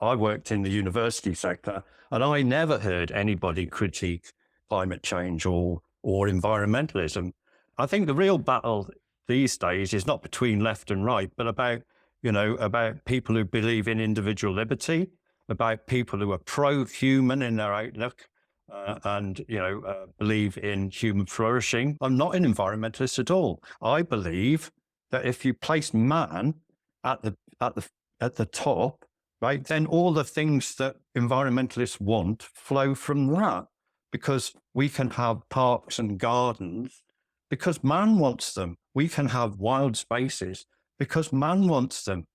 I worked in the university sector, and I never heard anybody critique climate change or environmentalism. I think the real battle these days is not between left and right, but about people who believe in individual liberty, about people who are pro-human in their outlook, and believe in human flourishing. I'm not an environmentalist at all. I believe that if you place man at the top, right, then all the things that environmentalists want flow from that, because we can have parks and gardens because man wants them. We can have wild spaces because man wants them.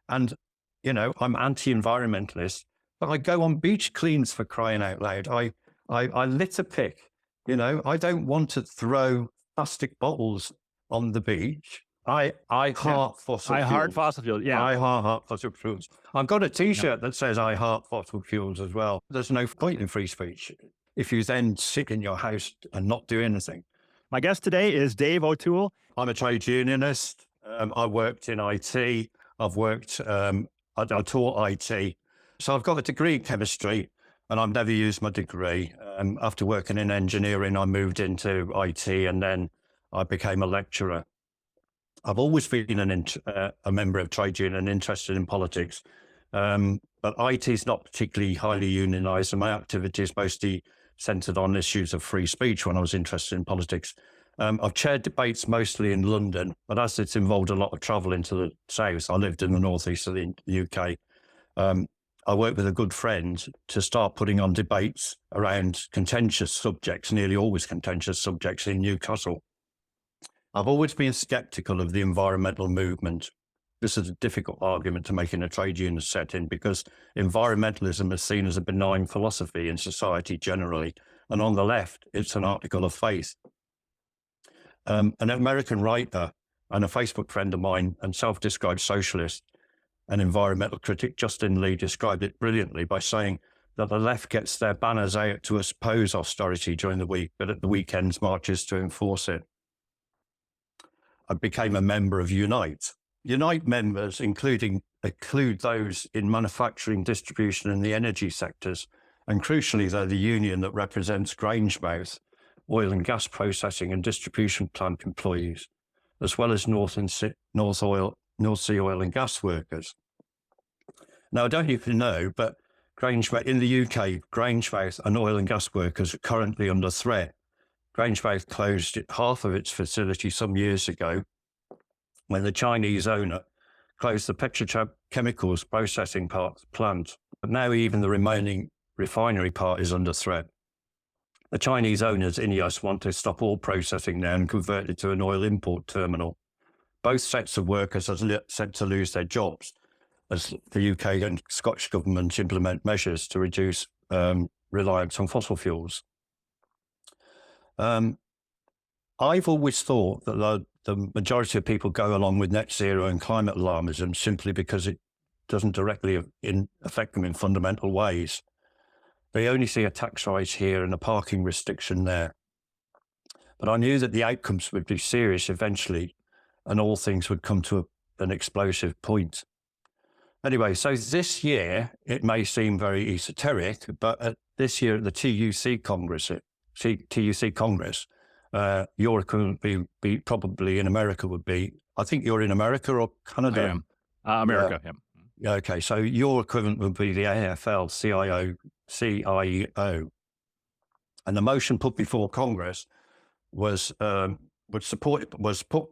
And, I'm anti-environmentalist, but I go on beach cleans, for crying out loud. I litter pick, I don't want to throw plastic bottles on the beach. I heart fossil fuels. I heart fossil fuels, yeah. I heart fossil fuels. I've got a T-shirt that says I heart fossil fuels as well. There's no point in free speech if you then sit in your house and not do anything. My guest today is Dave O'Toole. I'm a trade unionist. I worked in IT. I taught IT. So I've got a degree in chemistry, and I've never used my degree. After working in engineering, I moved into IT, and then I became a lecturer. I've always been a member of trade union and interested in politics, but IT is not particularly highly unionised, and my activities mostly centred on issues of free speech when I was interested in politics. I've chaired debates mostly in London, but as it's involved a lot of travel into the south, I lived in the northeast of the UK. I worked with a good friend to start putting on debates around contentious subjects, nearly always contentious subjects, in Newcastle. I've always been sceptical of the environmental movement. This is a difficult argument to make in a trade union setting, because environmentalism is seen as a benign philosophy in society generally, and on the left, it's an article of faith. An American writer and a Facebook friend of mine and self-described socialist and environmental critic, Justin Lee, described it brilliantly by saying that the left gets their banners out to oppose austerity during the week, but at the weekends marches to enforce it. I became a member of Unite. Unite members include those in manufacturing, distribution and the energy sectors, and crucially, they're the union that represents Grangemouth, oil and gas processing and distribution plant employees, as well as North Sea oil and gas workers. Now, I don't know if you know, but Grangemouth, in the UK, Grangemouth and oil and gas workers are currently under threat. Grangemouth closed half of its facility some years ago when the Chinese owner closed the petrochemicals processing plant. But now even the remaining refinery part is under threat. The Chinese owners, INEOS, want to stop all processing now and convert it to an oil import terminal. Both sets of workers are set to lose their jobs as the UK and Scottish governments implement measures to reduce reliance on fossil fuels. I've always thought that the majority of people go along with net zero and climate alarmism simply because it doesn't directly affect them in fundamental ways. They only see a tax rise here and a parking restriction there. But I knew that the outcomes would be serious eventually, and all things would come to an explosive point. Anyway, so this year, it may seem very esoteric, but this year at the TUC Congress, your equivalent be probably in America would be, I think you're in America or Canada? I am. America, yeah. Okay, so your equivalent would be the AFL-CIO. And the motion put before Congress was put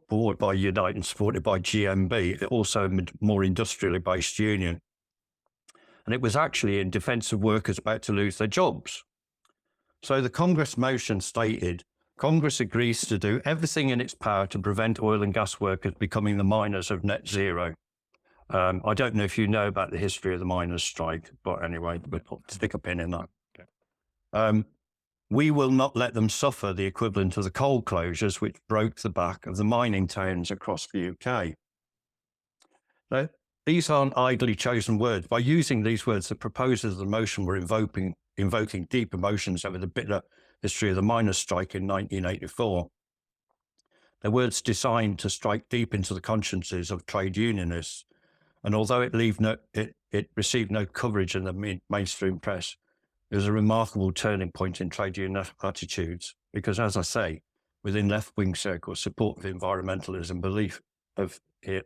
forward by Unite and supported by GMB, also a more industrially based union. And it was actually in defence of workers about to lose their jobs. So the Congress motion stated, Congress agrees to do everything in its power to prevent oil and gas workers becoming the miners of net zero. I don't know if you know about the history of the miners' strike, but anyway, we'll stick a pin in that. Okay. We will not let them suffer the equivalent of the coal closures which broke the back of the mining towns across the UK. Now, these aren't idly chosen words. By using these words, the proposers of the motion were invoking deep emotions over the bitter history of the miners' strike in 1984. They're words designed to strike deep into the consciences of trade unionists. And although it it received no coverage in the mainstream press. It was a remarkable turning point in trade union attitudes because, as I say, within left-wing circles, support of environmentalism, belief of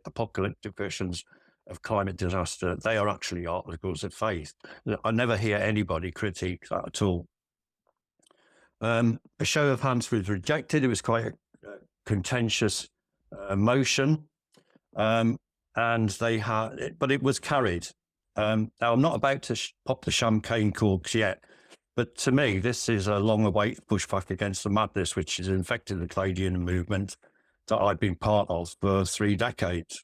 apocalyptic versions of climate disaster, they are actually articles of faith. I never hear anybody critique that at all. A show of hands was rejected. It was quite a contentious motion, and they had, but it was carried. Now, I'm not about to pop the champagne corks yet, but to me, this is a long-awaited pushback against the madness which has infected the trade union movement that I've been part of for 3 decades.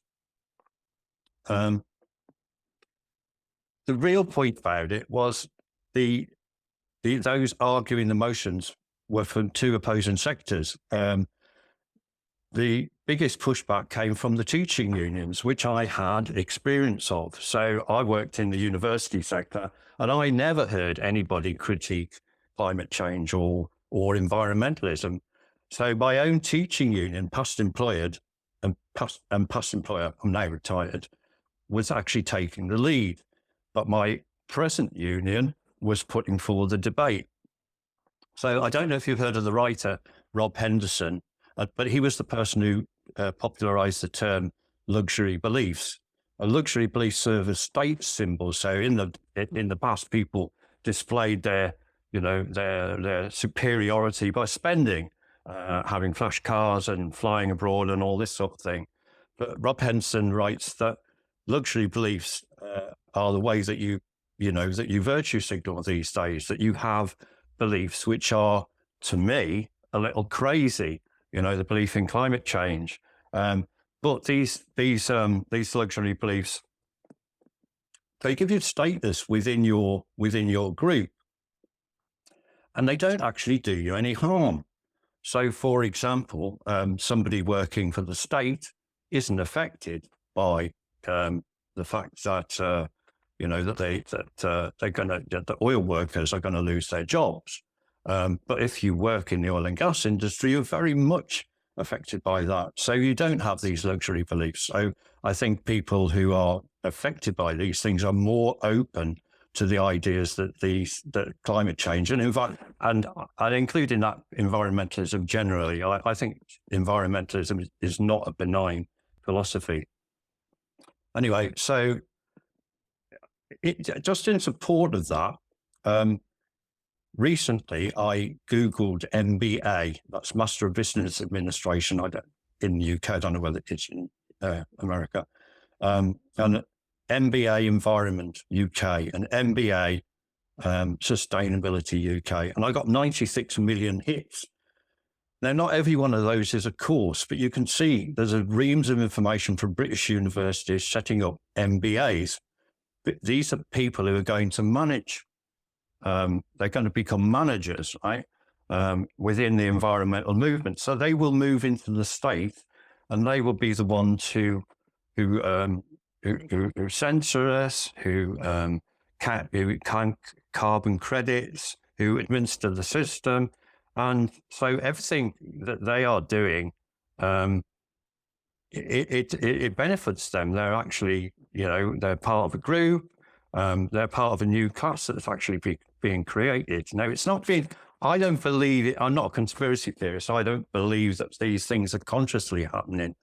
The real point about it was those arguing the motions were from 2 opposing sectors. The biggest pushback came from the teaching unions, which I had experience of. So I worked in the university sector, and I never heard anybody critique climate change or environmentalism. So my own teaching union, past employer, I'm now retired, was actually taking the lead. But my present union was putting forward the debate. So I don't know if you've heard of the writer Rob Henderson, but he was the person who popularized the term luxury beliefs. A luxury belief serve as status symbols. So in the past, people displayed their superiority by spending, having flash cars and flying abroad and all this sort of thing. But Rob Henderson writes that luxury beliefs are the way that you virtue signal these days, that you have beliefs which are, to me, a little crazy. The belief in climate change, but these luxury beliefs, they give you status within your group, and they don't actually do you any harm. So, for example, somebody working for the state isn't affected by the fact that the oil workers are going to lose their jobs. But if you work in the oil and gas industry, you're very much affected by that. So you don't have these luxury beliefs. So I think people who are affected by these things are more open to the ideas that climate change and include in that environmentalism generally. I think environmentalism is not a benign philosophy. Anyway, so just in support of that, recently, I Googled MBA, that's Master of Business Administration, in the UK, I don't know whether it's in America, and MBA Environment UK, and MBA Sustainability UK, and I got 96 million hits. Now, not every one of those is a course, but you can see there's a reams of information from British universities setting up MBAs. But these are people who are going to manage. They're going to become managers, right, within the environmental movement. So they will move into the state, and they will be the ones who censor us, who count carbon credits, who administer the system, and so everything that they are doing, it benefits them. They're actually, they're part of a group. They're part of a new class that's actually being created. Now, it's not being, I don't believe it, I'm not a conspiracy theorist, I don't believe that these things are consciously happening,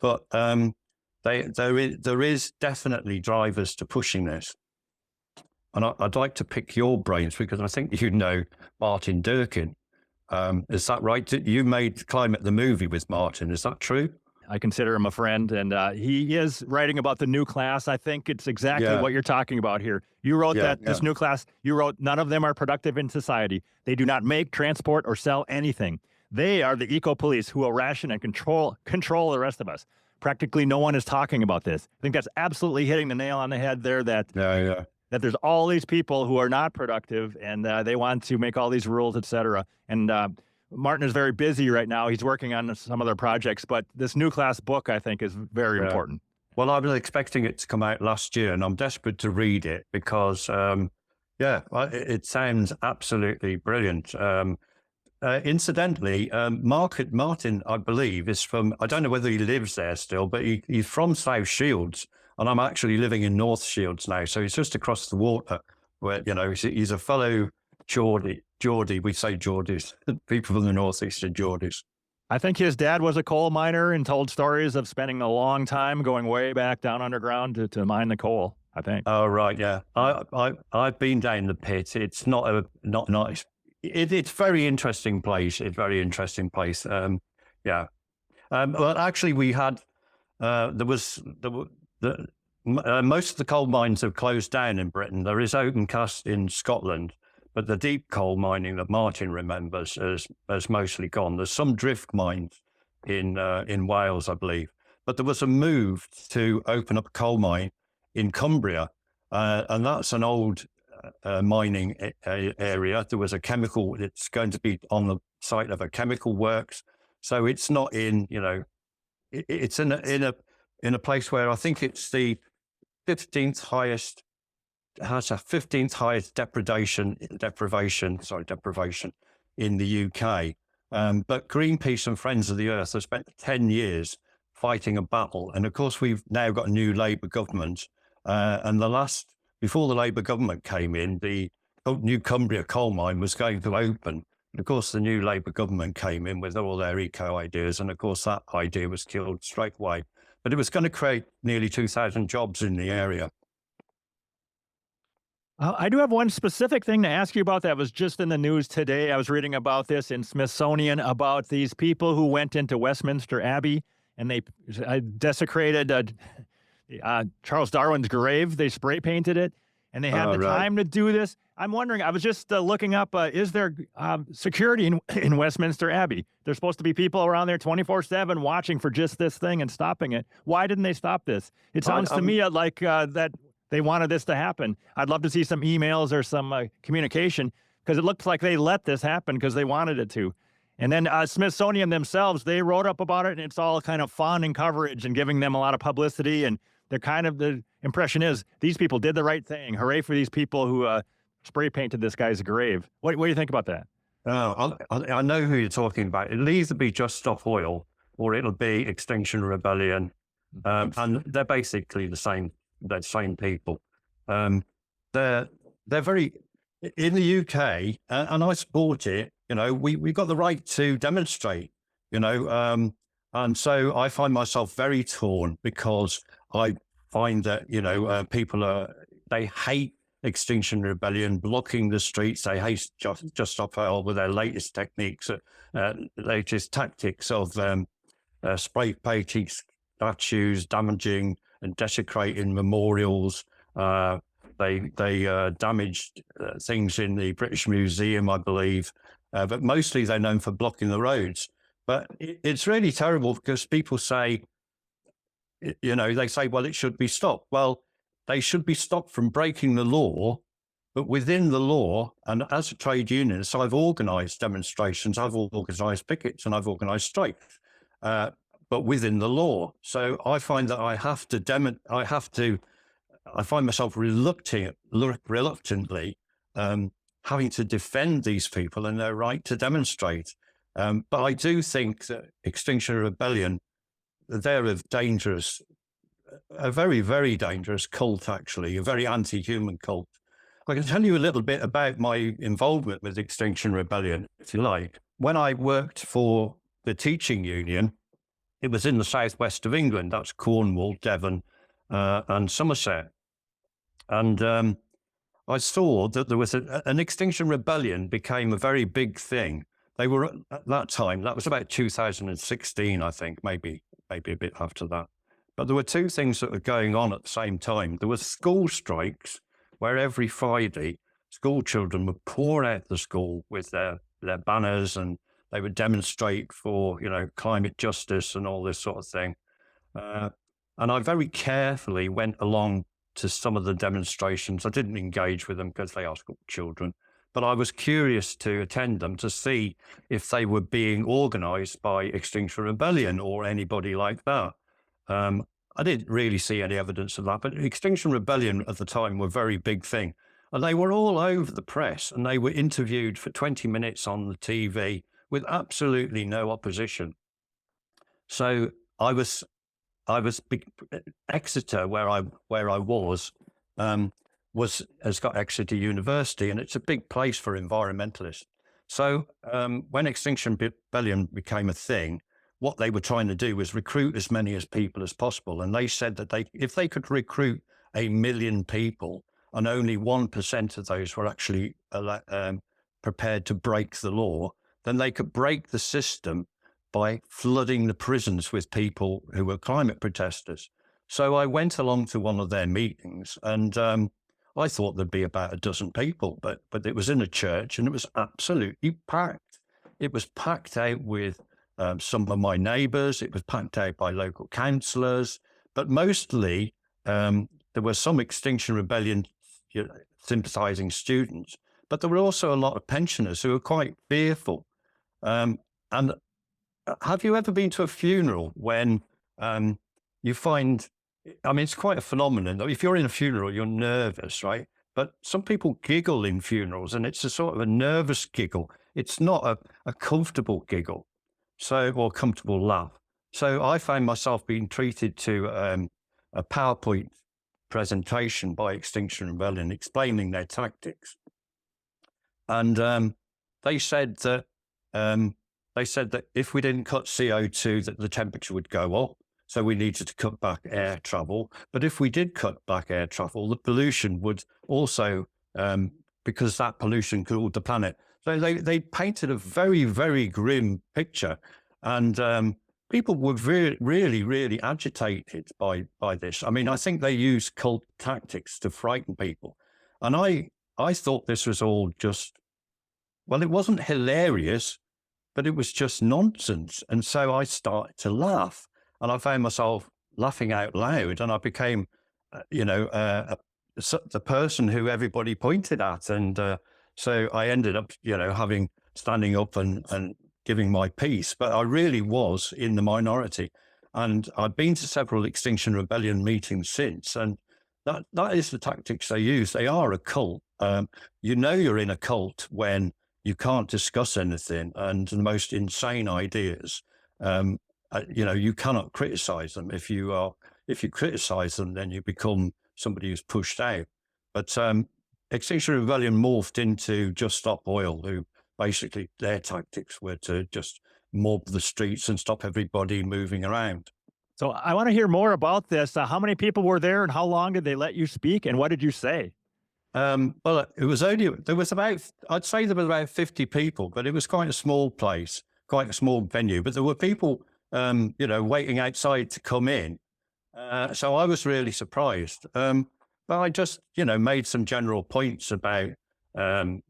but there is definitely drivers to pushing this. And I'd like to pick your brains because I think Martin Durkin. Is that right? You made Climate the movie with Martin, is that true? I consider him a friend, and he is writing about the new class. I think it's exactly what you're talking about here. You wrote this new class, none of them are productive in society. They do not make, transport, or sell anything. They are the eco-police who will ration and control the rest of us. Practically no one is talking about this. I think that's absolutely hitting the nail on the head there, that there's all these people who are not productive, and they want to make all these rules, et cetera. And Martin is very busy right now. He's working on some other projects, but this new class book, I think, is very important. Well, I was expecting it to come out last year, and I'm desperate to read it because, it sounds absolutely brilliant. Incidentally, Martin, I believe, is from, I don't know whether he lives there still, but he's from South Shields. And I'm actually living in North Shields now. So he's just across the water where, he's a fellow Geordie. We say Geordies. People from the Northeast are Geordies. I think his dad was a coal miner and told stories of spending a long time going way back down underground to mine the coal, I think. Oh, right. Yeah. I've been down the pit. It's not nice. It's very interesting place. It's very interesting place. Yeah. Well, actually, we had, most of the coal mines have closed down in Britain. There is open cast in Scotland, but the deep coal mining that Martin remembers has mostly gone. There's some drift mines in Wales, I believe, but there was a move to open up a coal mine in Cumbria, and that's an old mining area. There was a chemical. It's going to be on the site of a chemical works, so it's not in. It's in a place where I think it's the 15th highest. Has a 15th highest deprivation in the UK. But Greenpeace and Friends of the Earth have spent 10 years fighting a battle. And of course, we've now got a new Labour government. And before the Labour government came in, the new Cumbria coal mine was going to open. And of course, the new Labour government came in with all their eco ideas. And of course, that idea was killed straight away. But it was going to create nearly 2,000 jobs in the area. I do have one specific thing to ask you about that was just in the news today. I was reading about this in Smithsonian about these people who went into Westminster Abbey and they desecrated Charles Darwin's grave. They spray painted it and they had time to do this. I'm wondering, I was just looking up, is there security in Westminster Abbey? There's supposed to be people around there 24/7 watching for just this thing and stopping it. Why didn't they stop this? It sounds to me like that they wanted this to happen. I'd love to see some emails or some communication because it looks like they let this happen because they wanted it to. And then Smithsonian themselves, they wrote up about it and it's all kind of fun and coverage and giving them a lot of publicity. And the impression is these people did the right thing. Hooray for these people who spray painted this guy's grave. What do you think about that? Oh, I know who you're talking about. It'll either be Just Stop Oil or it'll be Extinction Rebellion. And they're basically the same people. They're very, in the UK, and I support it, we've got the right to demonstrate, and so I find myself very torn because I find that, people they hate Extinction Rebellion, blocking the streets. They hate Just Stop Oil with their latest techniques, latest tactics of spray painting statues, damaging and desecrating memorials. They damaged things in the British Museum, I believe, but mostly they're known for blocking the roads. But it's really terrible because people say, they say, well, it should be stopped. Well, they should be stopped from breaking the law, but within the law, and as a trade unionist, I've organised demonstrations, I've organised pickets, and I've organised strikes. But within the law. So I find that I find myself reluctantly having to defend these people and their right to demonstrate. But I do think that Extinction Rebellion, they're a very, very dangerous cult, actually, a very anti-human cult. I can tell you a little bit about my involvement with Extinction Rebellion, if you like. When I worked for the teaching union, it was in the southwest of England. That's Cornwall, Devon, and Somerset. And I saw that there was an Extinction Rebellion became a very big thing. They were at that time, that was about 2016, I think, maybe a bit after that. But there were two things that were going on at the same time. There were school strikes where every Friday school children would pour out the school with their banners and they would demonstrate for, climate justice and all this sort of thing. And I very carefully went along to some of the demonstrations. I didn't engage with them because they are school children, but I was curious to attend them to see if they were being organised by Extinction Rebellion or anybody like that. I didn't really see any evidence of that, but Extinction Rebellion at the time were a very big thing. And they were all over the press and they were interviewed for 20 minutes on the TV with absolutely no opposition. So I was Exeter, where I has got Exeter University, and it's a big place for environmentalists. So when Extinction Rebellion became a thing, what they were trying to do was recruit as many as people as possible. And they said that if they could recruit 1 million people, and only 1% of those were actually prepared to break the law, then they could break the system by flooding the prisons with people who were climate protesters. So I went along to one of their meetings, and I thought there'd be about a dozen people, but it was in a church, and it was absolutely packed. It was packed out with some of my neighbours. It was packed out by local councillors, but mostly there were some Extinction Rebellion sympathising students, but there were also a lot of pensioners who were quite fearful. And have you ever been to a funeral when you find, I mean, it's quite a phenomenon. If you're in a funeral, you're nervous, right? But some people giggle in funerals, and it's a sort of a nervous giggle. It's not a comfortable giggle, or comfortable laugh. So I found myself being treated to a PowerPoint presentation by Extinction Rebellion explaining their tactics. And they said that if we didn't cut CO2, that the temperature would go up. So we needed to cut back air travel. But if we did cut back air travel, the pollution would also, because that pollution cooled the planet. So they painted a very, very grim picture. And people were really, really agitated by this. I mean, I think they used cult tactics to frighten people. And I thought this was all just, well, it wasn't hilarious, but it was just nonsense. And so I started to laugh, and I found myself laughing out loud, and I became, the person who everybody pointed at. And so I ended up, standing up and giving my piece, but I really was in the minority. And I've been to several Extinction Rebellion meetings since, and that is the tactics they use. They are a cult. You're in a cult when you can't discuss anything, and the most insane ideas, you cannot criticize them. If you criticize them, then you become somebody who's pushed out. But Extinction Rebellion morphed into Just Stop Oil, who basically their tactics were to just mob the streets and stop everybody moving around. So I want to hear more about this. How many people were there, and how long did they let you speak, and what did you say? Well, I'd say there was about 50 people, but it was quite a small place, quite a small venue. But there were people, waiting outside to come in. So I was really surprised. But I just, made some general points about, how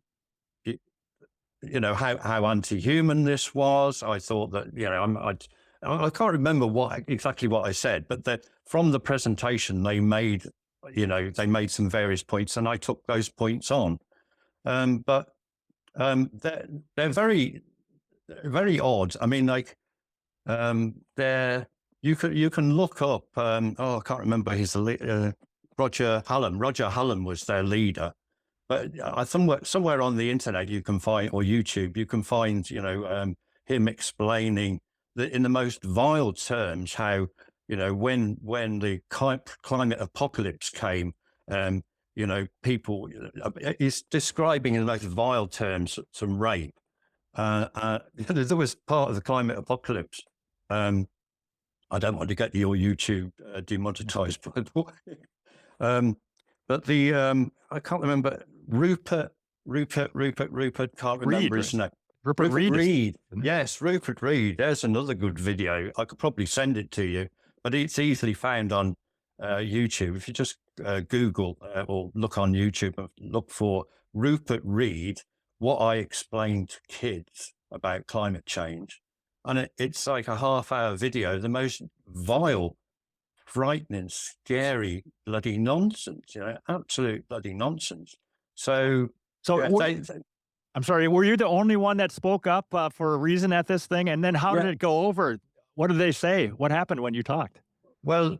anti-human this was. I thought that, I can't remember exactly what I said, but that from the presentation they made some various points, and I took those points on. But they're very, very odd. I mean, you can look up. I can't remember his Roger Hallam. Roger Hallam was their leader. But somewhere on the internet you can find, or YouTube, you can find, him explaining that in the most vile terms how, when the climate apocalypse came, people, he's describing in the most vile terms some rape. There was part of the climate apocalypse. I don't want to get your YouTube demonetized, by the way. But I can't remember, Rupert, can't remember his name. Rupert Reed. Yes, Rupert Reed. There's another good video. I could probably send it to you, but it's easily found on YouTube. If you just Google or look on YouTube and look for Rupert Reed, what I explained to kids about climate change. And it's like a half-hour video, the most vile, frightening, scary, bloody nonsense, absolute bloody nonsense. So I'm sorry, were you the only one that spoke up for a reason at this thing? And then how did it go over? What did they say? What happened when you talked? Well,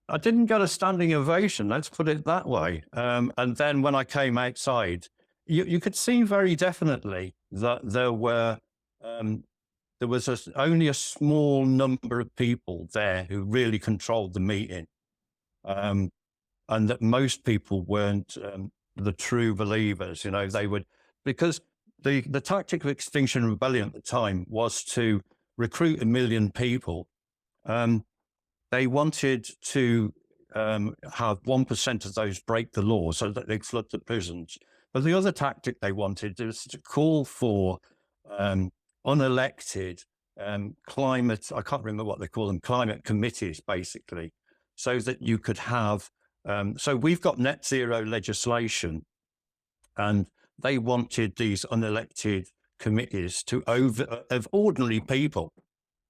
I didn't get a standing ovation, let's put it that way. And then when I came outside, you could see very definitely that there were there was only a small number of people there who really controlled the meeting, and that most people weren't the true believers. They would, because the tactic of Extinction Rebellion at the time was to recruit 1 million people. They wanted to have 1% of those break the law so that they'd flood the prisons. But the other tactic they wanted was to call for unelected climate, I can't remember what they call them, climate committees, basically, so that you could have, so we've got net zero legislation, and they wanted these unelected committees of ordinary people,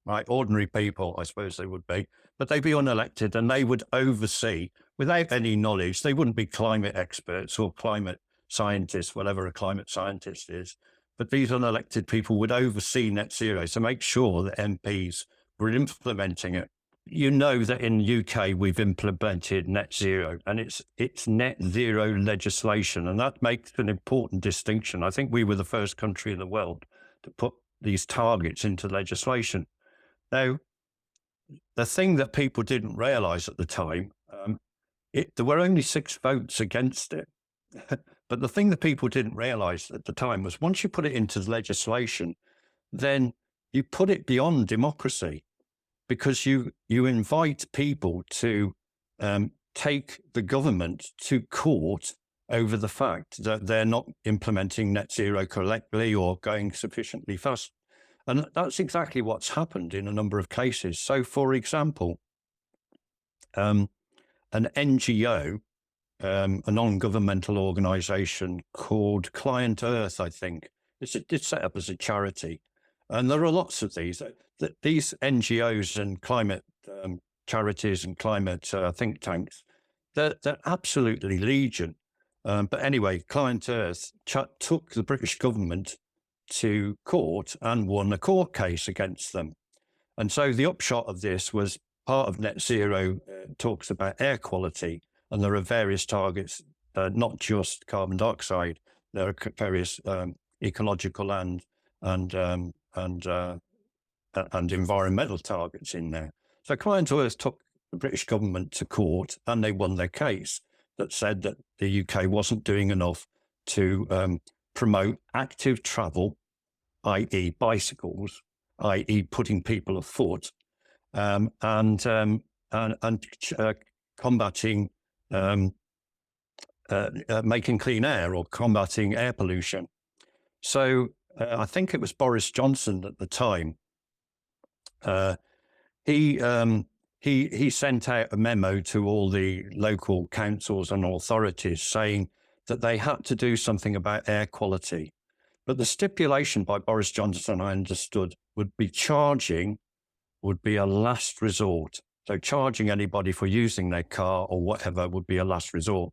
right? Ordinary people, I suppose they would be, but they'd be unelected, and they would oversee without any knowledge. They wouldn't be climate experts or climate scientists, whatever a climate scientist is. But these unelected people would oversee net zero to make sure that MPs were implementing it. You know that in the UK, we've implemented net zero, and it's net zero legislation. And that makes an important distinction. I think we were the first country in the world to put these targets into legislation. Now, the thing that people didn't realize at the time, there were only 6 votes against it. But the thing that people didn't realize at the time was once you put it into legislation, then you put it beyond democracy, because you invite people to take the government to court over the fact that they're not implementing net zero correctly or going sufficiently fast. And that's exactly what's happened in a number of cases. So, for example, an NGO, a non-governmental organization called Client Earth, I think. It's set up as a charity. And there are lots of these. These NGOs and climate charities and climate think tanks, they're absolutely legion. But anyway, Client Earth took the British government to court and won a court case against them. And so the upshot of this was part of net zero talks about air quality. And there are various targets, not just carbon dioxide. There are various ecological and environmental targets in there. So Client Earth took the British government to court, and they won their case that said that the UK wasn't doing enough to promote active travel, i.e. bicycles, i.e. putting people afoot, and combating making clean air or combating air pollution. So I think it was Boris Johnson at the time. He sent out a memo to all the local councils and authorities saying that they had to do something about air quality. But the stipulation by Boris Johnson, I understood, would be a last resort. So charging anybody for using their car or whatever would be a last resort.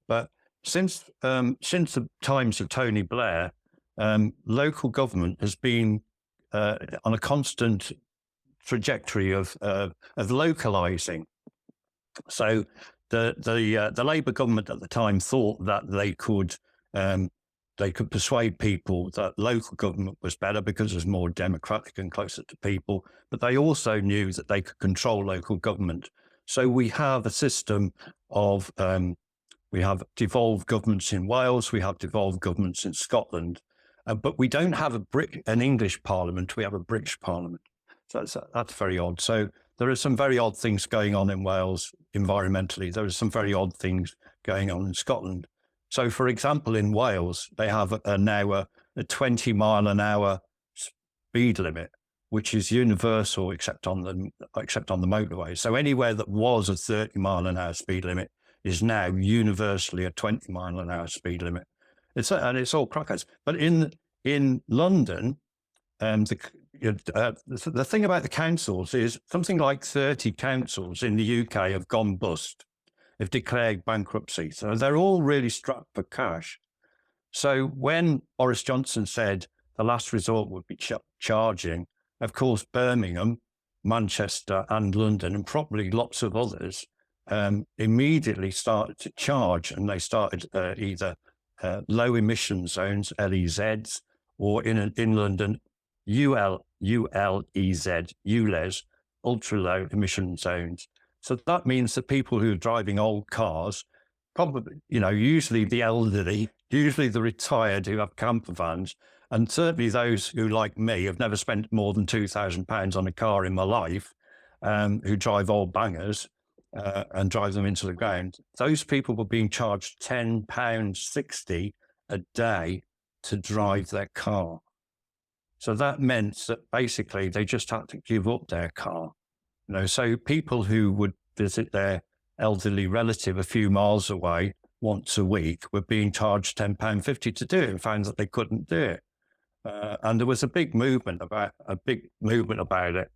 But since the times of Tony Blair, local government has been on a constant trajectory of localizing. So the Labour government at the time thought that they could persuade people that local government was better because it was more democratic and closer to people, but they also knew that they could control local government. So we have a system of, we have devolved governments in Wales, we have devolved governments in Scotland, but we don't have an English parliament, we have a British parliament. So that's very odd. So there are some very odd things going on in Wales environmentally. There are some very odd things going on in Scotland. So, for example, in Wales, they have now a 20 mile an hour speed limit, which is universal except on the motorway. So anywhere that was a 30 mile an hour speed limit is now universally a 20 mile an hour speed limit. And it's all crackers. But in London, the thing about the councils is something like 30 councils in the UK have gone bust, have declared bankruptcy. So they're all really strapped for cash. So when Boris Johnson said the last resort would be charging, of course, Birmingham, Manchester and London, and probably lots of others, immediately started to charge, and they started either low emission zones, LEZs, or in London, ULEZ, ultra low emission zones. So that means that people who are driving old cars, probably, usually the elderly, usually the retired who have camper vans, and certainly those who, like me, have never spent more than £2,000 on a car in my life, who drive old bangers and drive them into the ground. Those people were being charged £10.60 a day to drive their car. So that meant that basically they just had to give up their car. So people who would visit their elderly relative a few miles away once a week were being charged £10.50 to do it, and found that they couldn't do it. And there was a big movement about it.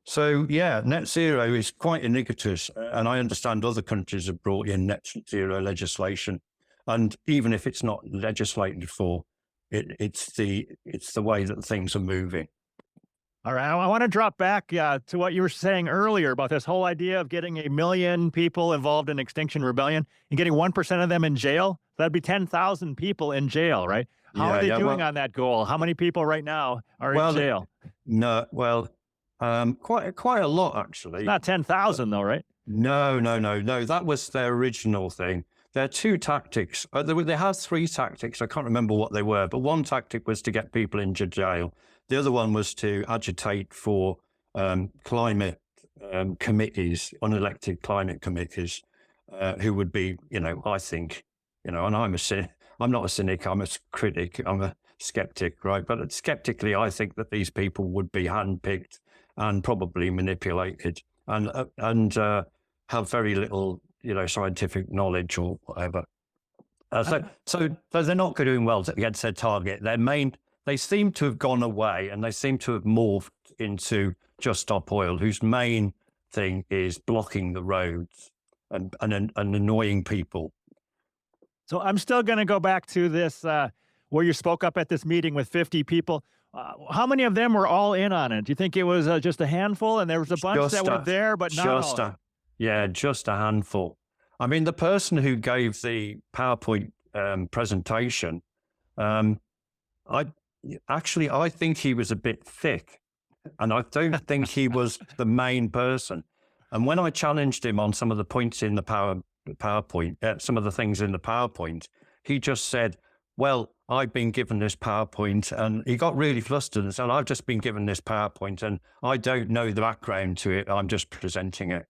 So yeah, net zero is quite iniquitous, and I understand other countries have brought in net zero legislation, and even if it's not legislated for, it's the way that things are moving. All right, I want to drop back to what you were saying earlier about this whole idea of getting 1 million people involved in Extinction Rebellion and getting 1% of them in jail. That'd be 10,000 people in jail, right? How are they doing on that goal? How many people right now are in jail? No, quite a lot, actually. It's not 10,000 though, right? No. That was their original thing. There are two tactics. They had three tactics. I can't remember what they were, but one tactic was to get people into jail. The other one was to agitate for climate committees, unelected climate committees, who would be, I think, and I'm not a cynic, I'm a critic, I'm a skeptic, right? But skeptically, I think that these people would be handpicked and probably manipulated and have very little, scientific knowledge or whatever. So they're not doing well against their target. They seem to have gone away, and they seem to have morphed into Just Stop Oil, whose main thing is blocking the roads and annoying people. So I'm still going to go back to this, where you spoke up at this meeting with 50 people. How many of them were all in on it? Do you think it was just a handful, and there was a bunch that were there, but not all? Just a handful. I mean, the person who gave the PowerPoint presentation, I think he was a bit thick, and I don't think he was the main person. And when I challenged him on some of the points in the PowerPoint, some of the things in the PowerPoint, he just said, well, I've been given this PowerPoint, and he got really flustered and said, I've just been given this PowerPoint and I don't know the background to it. I'm just presenting it.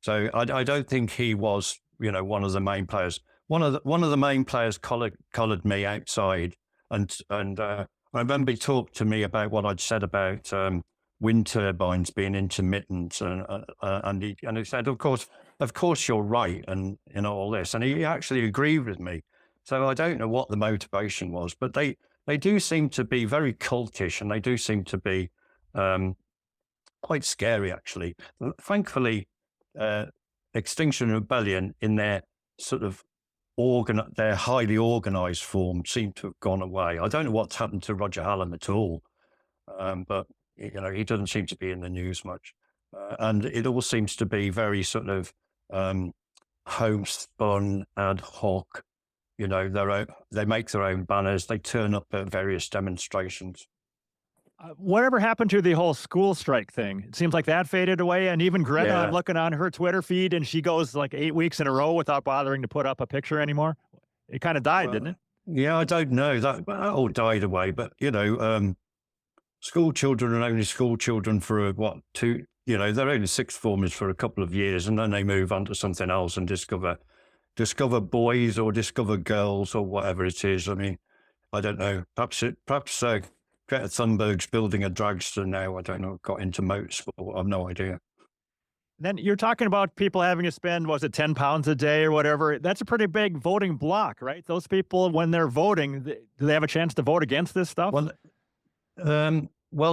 So I don't think he was, one of the main players. One of the main players collared me outside, and I remember he talked to me about what I'd said about wind turbines being intermittent, and he said, of course you're right, and all this, and he actually agreed with me. So I don't know what the motivation was, but they do seem to be very cultish, and they do seem to be quite scary, actually. Thankfully, Extinction Rebellion, in their sort of their highly organized form, seem to have gone away. I don't know what's happened to Roger Hallam at all, but he doesn't seem to be in the news much, and it all seems to be very sort of homespun, ad hoc. They make their own banners. They turn up at various demonstrations. Whatever happened to the whole school strike thing? It seems like that faded away. And even Greta, I'm looking on her Twitter feed, and she goes like 8 weeks in a row without bothering to put up a picture anymore. It kind of died, didn't it? Yeah, I don't know. That all died away. But, school children are only school children for they're only sixth formers for a couple of years, and then they move on to something else and discover boys or discover girls or whatever it is. I mean, I don't know. Perhaps Greta Thunberg's building a dragster now. I don't know. Got into motorsport. I've no idea. Then you're talking about people having to spend, was it 10 pounds a day or whatever? That's a pretty big voting block, right? Those people, when they're voting, do they have a chance to vote against this stuff? Well,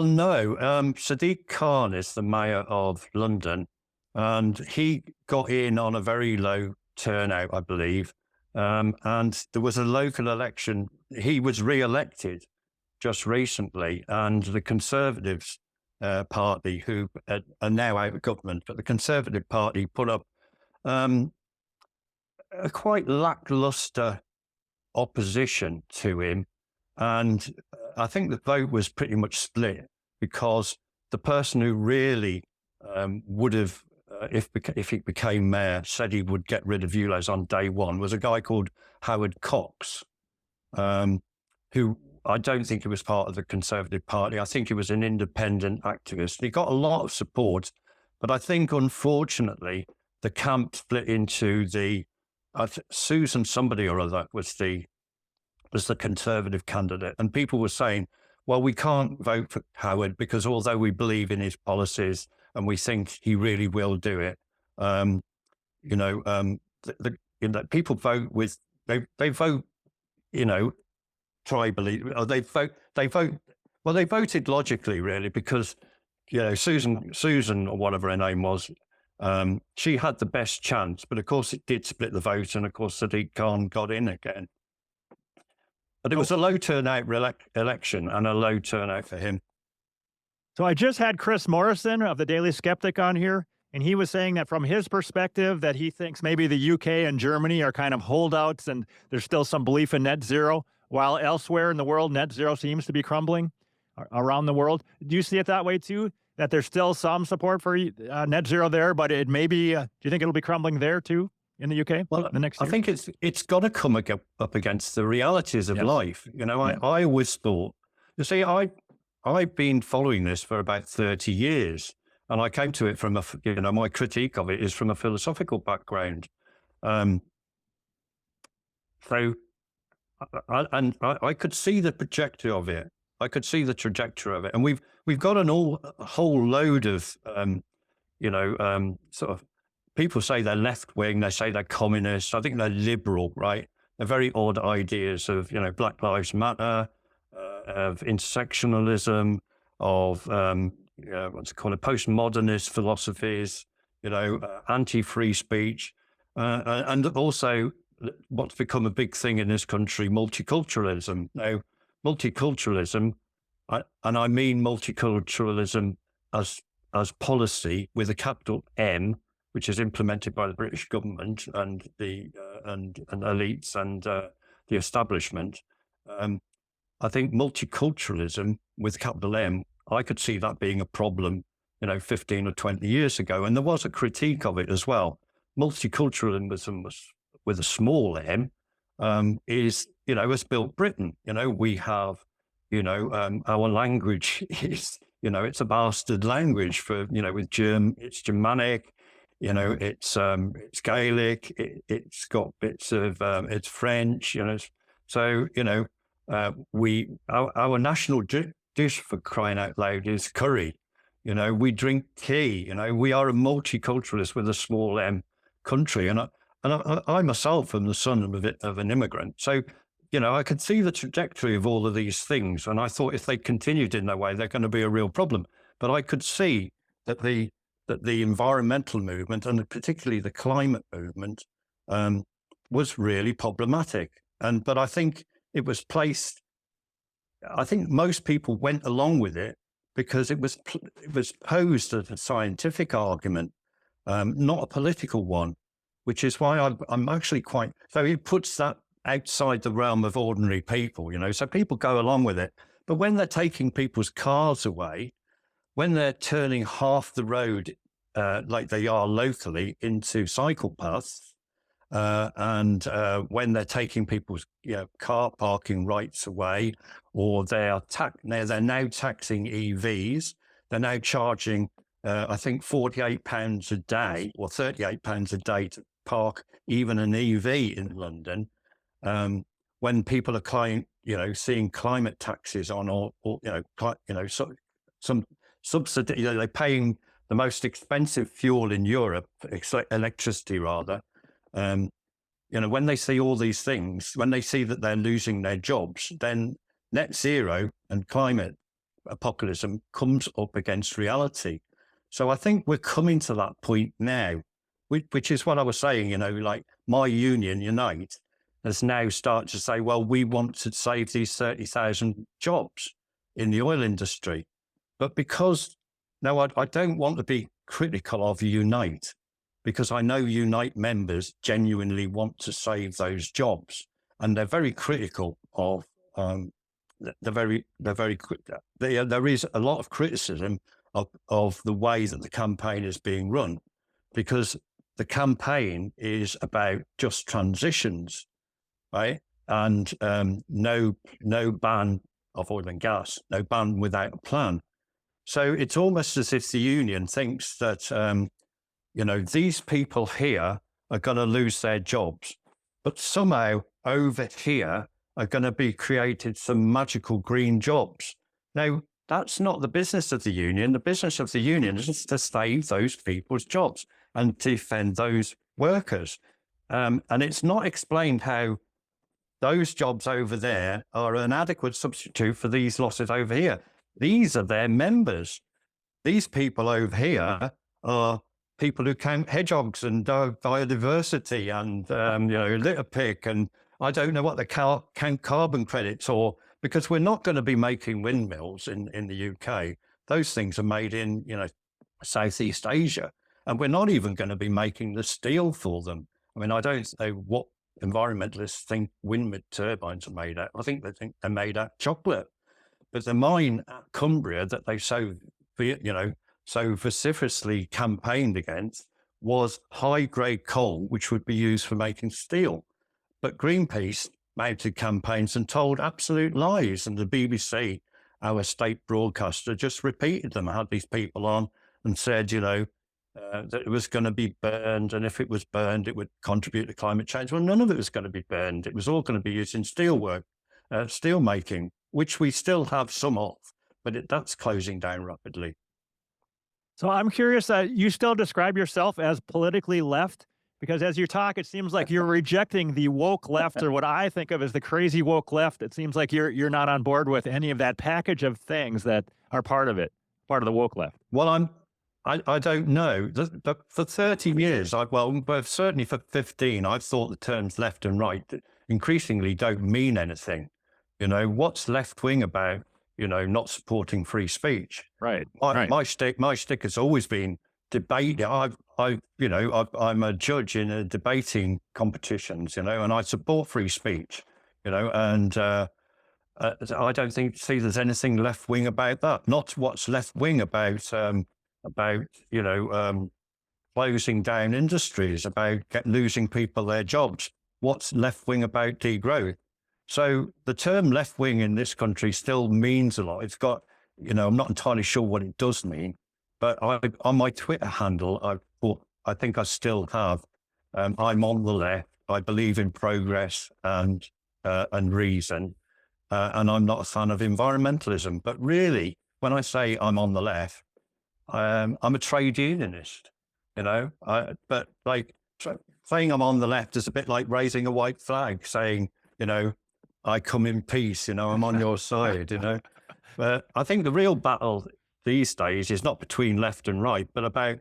no. Sadiq Khan is the mayor of London, and he got in on a very low turnout, I believe. And there was a local election. He was re-elected just recently, and the Conservatives Party, who are now out of government, but the Conservative Party put up a quite lackluster opposition to him. And I think the vote was pretty much split. because the person who really would have, if he became mayor, said he would get rid of ULEZ on day one was a guy called Howard Cox, who I don't think he was part of the Conservative Party. I think he was an independent activist. He got a lot of support, but I think, unfortunately, the camp split into Susan somebody or other was the Conservative candidate, and people were saying, well, we can't vote for Howard because although we believe in his policies and we think he really will do it, people vote with they vote, tribally, or they voted logically, really, because Susan or whatever her name was, she had the best chance, but of course it did split the vote, and of course Sadiq Khan got in again. But it was a low turnout election and a low turnout for him. So I just had Chris Morrison of the Daily Skeptic on here, and he was saying that from his perspective that he thinks maybe the UK and Germany are kind of holdouts and there's still some belief in net zero, while elsewhere in the world, net zero seems to be crumbling around the world. Do you see it that way too? That there's still some support for net zero there, but it may be, do you think it'll be crumbling there too? In the UK, well, the next year? I think it's got to come up against the realities of life. I always thought, you see, I've been following this for about 30 years, and I came to it from my critique of it is from a philosophical background. I could see the trajectory of it. And we've got a whole load of sort of. People say they're left-wing, they say they're communist. I think they're liberal, right? They're very odd ideas of, Black Lives Matter, of intersectionalism, of, postmodernist philosophies, anti-free speech, and also what's become a big thing in this country, multiculturalism. Now, multiculturalism, and I mean multiculturalism as policy with a capital M, which is implemented by the British government and the and elites and the establishment. I think multiculturalism with capital M, I could see that being a problem, 15 or 20 years ago, and there was a critique of it as well. Multiculturalism with a small m has built Britain. We have, our language is, it's a bastard language for, with it's Germanic. It's Gaelic. It's got bits of it's French. So our national dish, for crying out loud, is curry. We drink tea. We are a multiculturalist with a small m country, and I myself am the son of an immigrant. So I could see the trajectory of all of these things, and I thought if they continued in their way, they're going to be a real problem. But I could see that the environmental movement, and particularly the climate movement, was really problematic. But I think it was placed. I think most people went along with it because it was posed as a scientific argument, not a political one, which is why I'm actually quite. So it puts that outside the realm of ordinary people, So people go along with it, but when they're taking people's cars away, when they're turning half the road, like they are locally, into cycle paths, and when they're taking people's car parking rights away, or they're now taxing EVs, they're now charging, I think, £48 a day or £38 a day to park even an EV in London. When people are seeing climate taxes on, some subsidy, they're paying the most expensive fuel in Europe, electricity rather. When they see all these things, when they see that they're losing their jobs, then net zero and climate apocalypse comes up against reality. So I think we're coming to that point now, which is what I was saying, like my union, Unite, has now started to say, well, we want to save these 30,000 jobs in the oil industry. But because, now I don't want to be critical of Unite, because I know Unite members genuinely want to save those jobs. And they're very critical of there is a lot of criticism of the way that the campaign is being run, because the campaign is about just transitions, right? And no ban of oil and gas, no ban without a plan. So it's almost as if the union thinks that, these people here are going to lose their jobs, but somehow over here are going to be created some magical green jobs. Now, that's not the business of the union. The business of the union is to save those people's jobs and defend those workers. And it's not explained how those jobs over there are an adequate substitute for these losses over here. These are their members. These people over here are people who count hedgehogs and biodiversity and, litter pick, and I don't know what they count carbon credits, or because we're not going to be making windmills in the UK. Those things are made in, Southeast Asia, and we're not even going to be making the steel for them. I mean, I don't know what environmentalists think windmill turbines are made out. I think they think they're made out of chocolate. But the mine at Cumbria that they so vociferously campaigned against was high-grade coal, which would be used for making steel. But Greenpeace mounted campaigns and told absolute lies, and the BBC, our state broadcaster, just repeated them. I had these people on and said, that it was going to be burned, and if it was burned, it would contribute to climate change. Well, none of it was going to be burned. It was all going to be used in steel making, which we still have some of, but that's closing down rapidly. So I'm curious, you still describe yourself as politically left? Because as you talk, it seems like you're rejecting the woke left, or what I think of as the crazy woke left. It seems like you're not on board with any of that package of things that are part of it, part of the woke left. Well, I don't know. For 30 years, certainly for 15, I've thought the terms left and right increasingly don't mean anything. What's left-wing about, not supporting free speech? Right. My stick has always been debate. I'm a judge in debating competitions, and I support free speech, and I don't see there's anything left-wing about that. Not what's left-wing about closing down industries, about losing people their jobs. What's left-wing about degrowth? So the term left-wing in this country still means a lot. It's got, I'm not entirely sure what it does mean, but on my Twitter handle, I think I still have, I'm on the left. I believe in progress and reason, and I'm not a fan of environmentalism. But really, when I say I'm on the left, I'm a trade unionist, but saying I'm on the left is a bit like raising a white flag, saying, I come in peace, I'm on your side, But I think the real battle these days is not between left and right, but about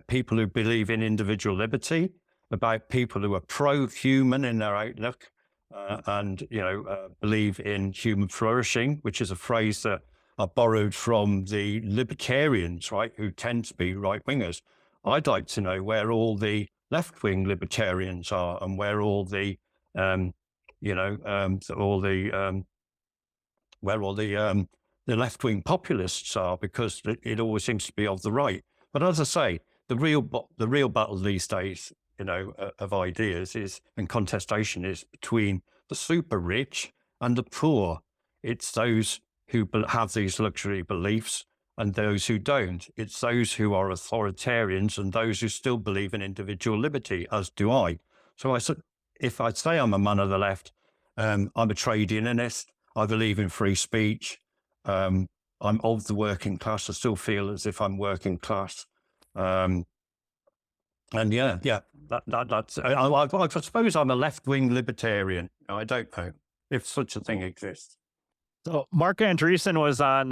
people who believe in individual liberty, about people who are pro-human in their outlook, and believe in human flourishing, which is a phrase that I borrowed from the libertarians, right, who tend to be right-wingers. I'd like to know where all the left-wing libertarians are, and where all the the left-wing populists are, because it always seems to be of the right. But as I say, the real battle these days, of ideas and contestation is between the super rich and the poor. It's those who have these luxury beliefs and those who don't. It's those who are authoritarians and those who still believe in individual liberty, as do I. So if I say I'm a man of the left, I'm a trade unionist. I believe in free speech. I'm of the working class. I still feel as if I'm working class. And that's. I suppose I'm a left-wing libertarian. I don't know if such a thing exists. So Mark Andreessen was on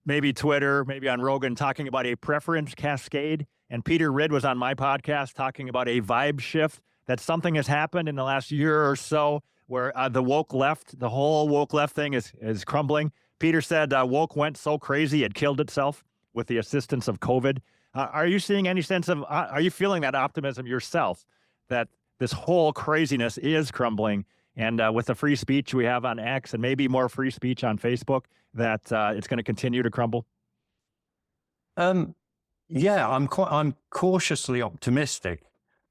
maybe Twitter, maybe on Rogan, talking about a preference cascade, and Peter Ridd was on my podcast talking about a vibe shift. That something has happened in the last year or so where the woke left, the whole woke left thing is crumbling. Peter said woke went so crazy it killed itself with the assistance of COVID. Are you seeing any sense of, are you feeling that optimism yourself, that this whole craziness is crumbling and with the free speech we have on X and maybe more free speech on Facebook, that it's going to continue to crumble? Yeah, I'm cautiously optimistic.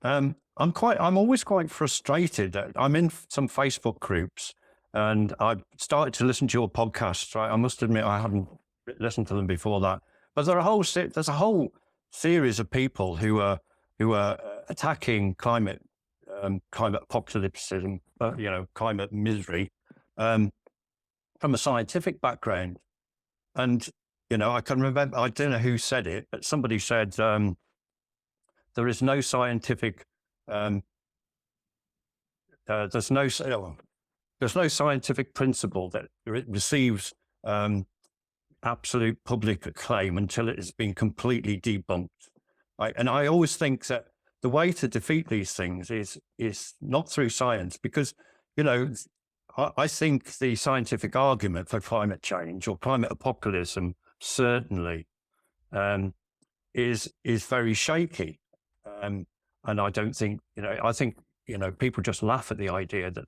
I'm always quite frustrated. I'm in some Facebook groups, and I started to listen to your podcasts. Right, I must admit I hadn't listened to them before that. But there's a whole series of people who are attacking climate apocalypticism, climate misery, from a scientific background. And I can remember, I don't know who said it, but somebody said there is no scientific there's no scientific principle that receives absolute public acclaim until it has been completely debunked. Right? And I always think that the way to defeat these things is not through science, because I think the scientific argument for climate change or climate apocalypse certainly is very shaky, and I don't think I think people just laugh at the idea that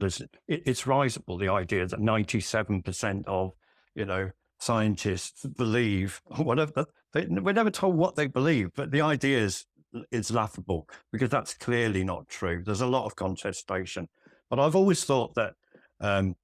it's risible, the idea that 97% of scientists believe whatever. We're never told what they believe, but the idea is laughable, because that's clearly not true. There's a lot of contestation, but I've always thought that that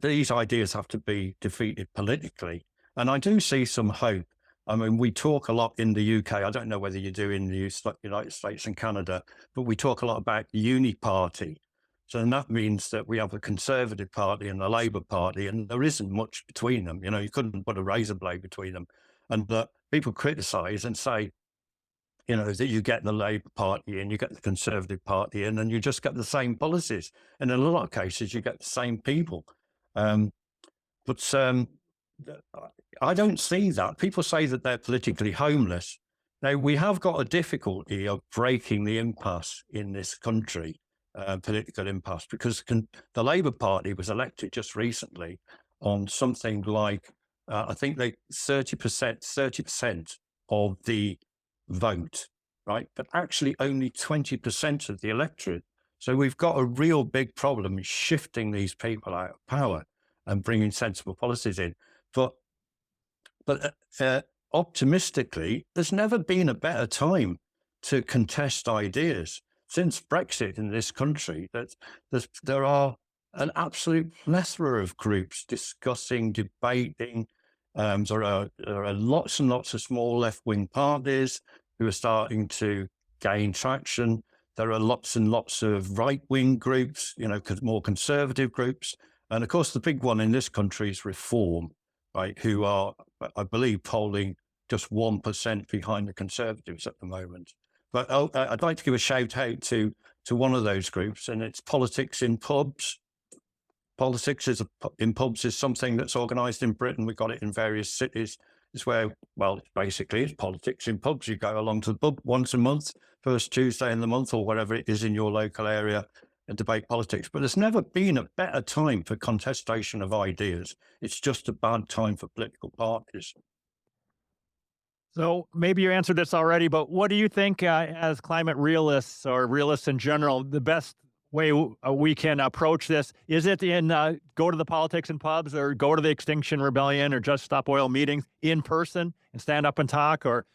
these ideas have to be defeated politically, and I do see some hope. I mean, we talk a lot in the UK. I don't know whether you do in the United States and Canada, but we talk a lot about the uni party. So then that means that we have the Conservative Party and the Labour Party, and there isn't much between them. You couldn't put a razor blade between them. And people criticise and say, that you get the Labour Party and you get the Conservative Party in, and you just get the same policies. And in a lot of cases, you get the same people. But I don't see that. People say that they're politically homeless. Now, we have got a difficulty of breaking the impasse in this country, political impasse, because the Labour Party was elected just recently on something like, I think 30% of the vote, right? But actually only 20% of the electorate. So we've got a real big problem in shifting these people out of power and bringing sensible policies in. But optimistically, there's never been a better time to contest ideas. Since Brexit in this country, there are an absolute plethora of groups discussing, debating. There are lots and lots of small left-wing parties who are starting to gain traction. There are lots and lots of right-wing groups, more conservative groups. And of course, the big one in this country is Reform, right, who are, I believe, polling just 1% behind the Conservatives at the moment. But I'd like to give a shout out to one of those groups, and it's Politics in Pubs. Politics in pubs is something that's organised in Britain. We've got it in various cities. It's where, basically it's politics in pubs. You go along to the pub once a month, first Tuesday in the month or whatever it is in your local area, and debate politics. But there's never been a better time for contestation of ideas. It's just a bad time for political parties. So maybe you answered this already, but what do you think, as climate realists or realists in general, the best way we can approach this? Is it in go to the politics in pubs, or go to the Extinction Rebellion or Just Stop Oil meetings in person and stand up and talk? Or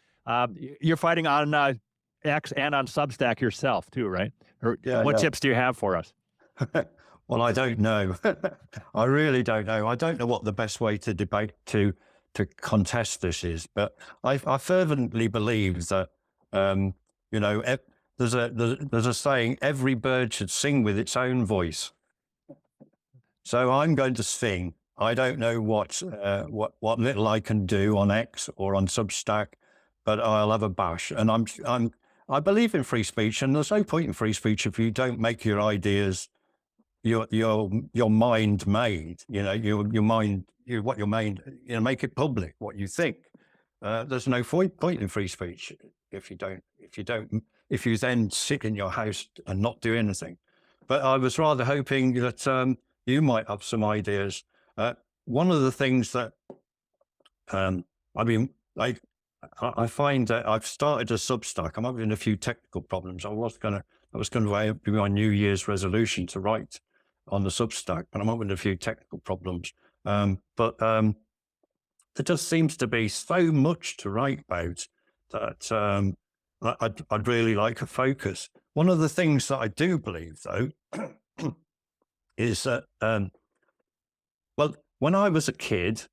you're fighting on X and on Substack yourself too, right? Or what tips do you have for us? Well, I don't know. I really don't know. I don't know what the best way to debate to contest this is, but I fervently believe that there's a saying: every bird should sing with its own voice. So I'm going to sing. I don't know what little I can do on X or on Substack, but I'll have a bash. And I believe in free speech, and there's no point in free speech if you don't make your ideas your mind made. Your mind. Make it public what you think. There's no point in free speech if you then sit in your house and not do anything. But I was rather hoping that you might have some ideas. One of the things that I find that I've started a Substack. I'm having a few technical problems. I was going to That was going to be my New Year's resolution to write on the Substack, and I'm having a few technical problems. But there just seems to be so much to write about that I'd really like a focus. One of the things that I do believe, though, is that, well, when I was a kid,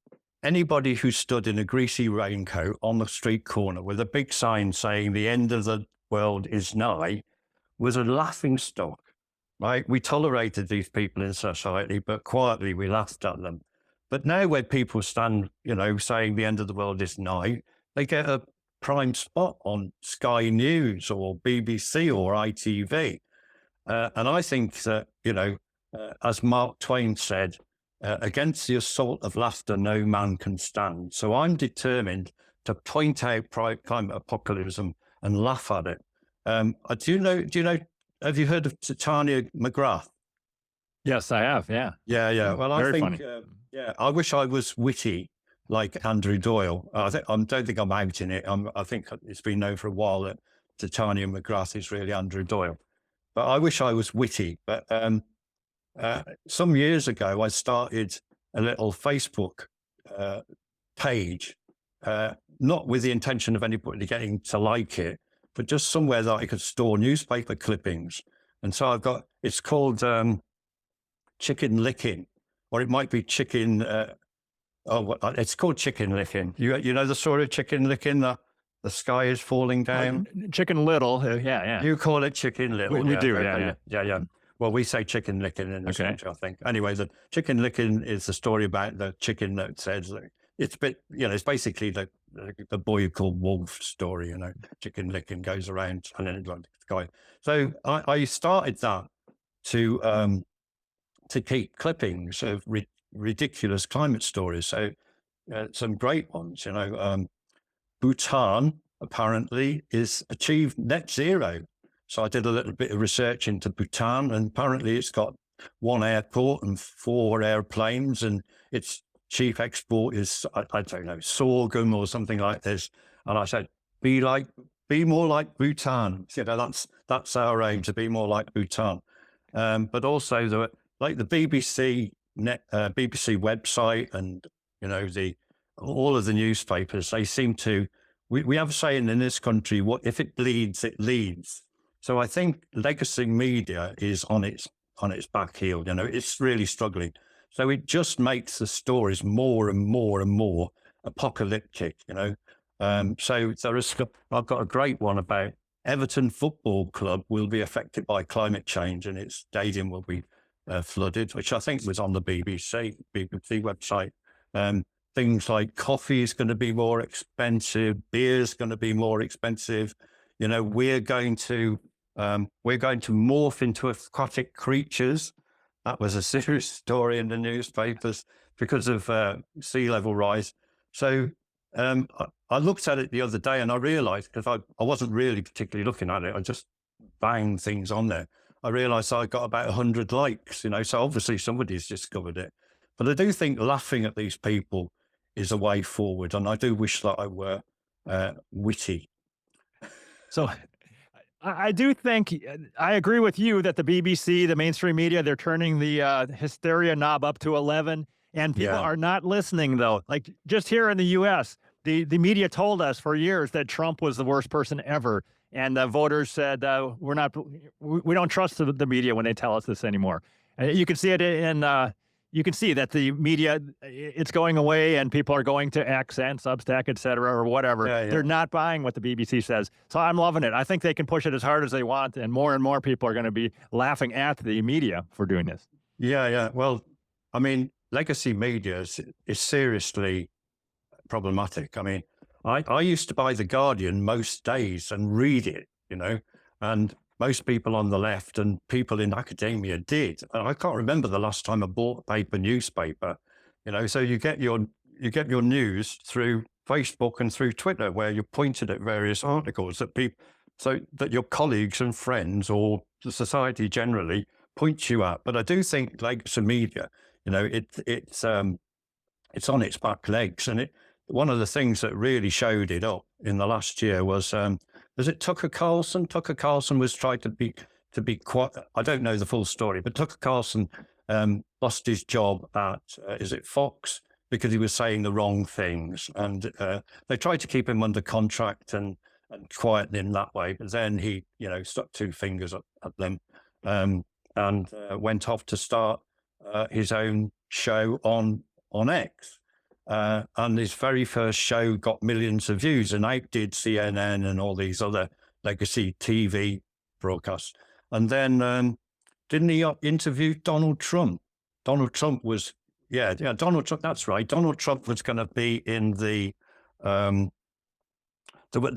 anybody who stood in a greasy raincoat on the street corner with a big sign saying the end of the world is nigh was a laughing stock, right? We tolerated these people in society, but quietly we laughed at them. But now when people stand, saying the end of the world is nigh, they get a prime spot on Sky News or BBC or ITV. And I think that, as Mark Twain said, against the assault of laughter, no man can stand. So I'm determined to point out climate apocalypse and laugh at it. Do you know, have you heard of Titania McGrath? Yes, I have. Yeah. Yeah. Well, Very I think, funny. I wish I was witty like Andrew Doyle. I don't think I'm out in it. I think it's been known for a while that Titania McGrath is really Andrew Doyle. But I wish I was witty. But some years ago, I started a little Facebook page, not with the intention of anybody getting to like it, but just somewhere that I could store newspaper clippings. And so it's called Chicken Licking, or it might be Chicken, it's called Chicken Licking. You know the story of Chicken Licking, the sky is falling down? Chicken Little, yeah. You call it Chicken Little. We do, yeah. Well, we say Chicken Licking in this country, I think. Anyway, the Chicken Licking is the story about the chicken that says that it's basically the boy who called Wolf story, Chicken Licking goes around and then the sky. So I started that to keep clippings of ridiculous climate stories. So some great ones, Bhutan apparently is achieved net zero. So I did a little bit of research into Bhutan, and apparently it's got one airport and 4 airplanes, and its chief export is, I don't know, sorghum or something like this. And I said, be more like Bhutan. That's our aim, to be more like Bhutan. But also the BBC BBC website and all of the newspapers, they seem to. We have a saying in this country: "What if it bleeds, it leads." So I think legacy media is on its back heel. It's really struggling. So it just makes the stories more and more and more apocalyptic. So I've got a great one about Everton Football Club will be affected by climate change and its stadium will be flooded, which I think was on the BBC website. Things like coffee is going to be more expensive, beer is going to be more expensive. We're going to morph into aquatic creatures. That was a serious story in the newspapers because of sea level rise. So I looked at it the other day and I realized, because I wasn't really particularly looking at it, I just banged things on there. I realized I got about 100 likes, so obviously somebody's discovered it. But I do think laughing at these people is a way forward. And I do wish that I were witty. So I do think, I agree with you that the BBC, the mainstream media, they're turning the hysteria knob up to 11, and people are not listening, though. Like just here in the U.S., the media told us for years that Trump was the worst person ever. And the voters said, we don't trust the media when they tell us this anymore. You can see it you can see that the media, it's going away and people are going to X and Substack, et cetera, or whatever. Yeah. They're not buying what the BBC says. So I'm loving it. I think they can push it as hard as they want, and more people are going to be laughing at the media for doing this. Yeah. Well, I mean, legacy media is seriously problematic. I mean, I used to buy The Guardian most days and read it, and most people on the left and people in academia did. And I can't remember the last time I bought a paper newspaper, so you get your news through Facebook and through Twitter, where you're pointed at various articles so that your colleagues and friends or the society generally point you at. But I do think legacy media, it's on its back legs. And one of the things that really showed it up in the last year was it Tucker Carlson? Tucker Carlson was trying to to be quite, I don't know the full story, but Tucker Carlson lost his job at, is it Fox? Because he was saying the wrong things. And they tried to keep him under contract and quiet him that way. But then he, stuck two fingers at them and went off to start his own show on X. And his very first show got millions of views and outdid CNN and all these other legacy TV broadcasts. And then didn't he interview Donald Trump? Donald Trump was, Donald Trump, that's right. Donald Trump was going to be in the, there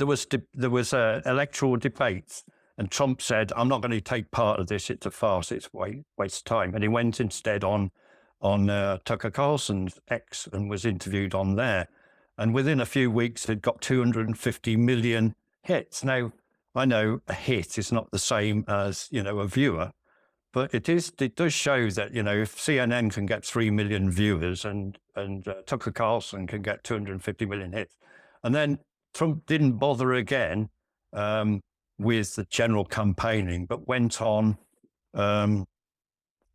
was electoral debates, and Trump said, I'm not going to take part of this. It's a farce. It's waste of time. And he went instead on Tucker Carlson's X and was interviewed on there. And within a few weeks, it got 250 million hits. Now, I know a hit is not the same as, a viewer, but it does show that, if CNN can get 3 million viewers and Tucker Carlson can get 250 million hits, and then Trump didn't bother again with the general campaigning, but went on, I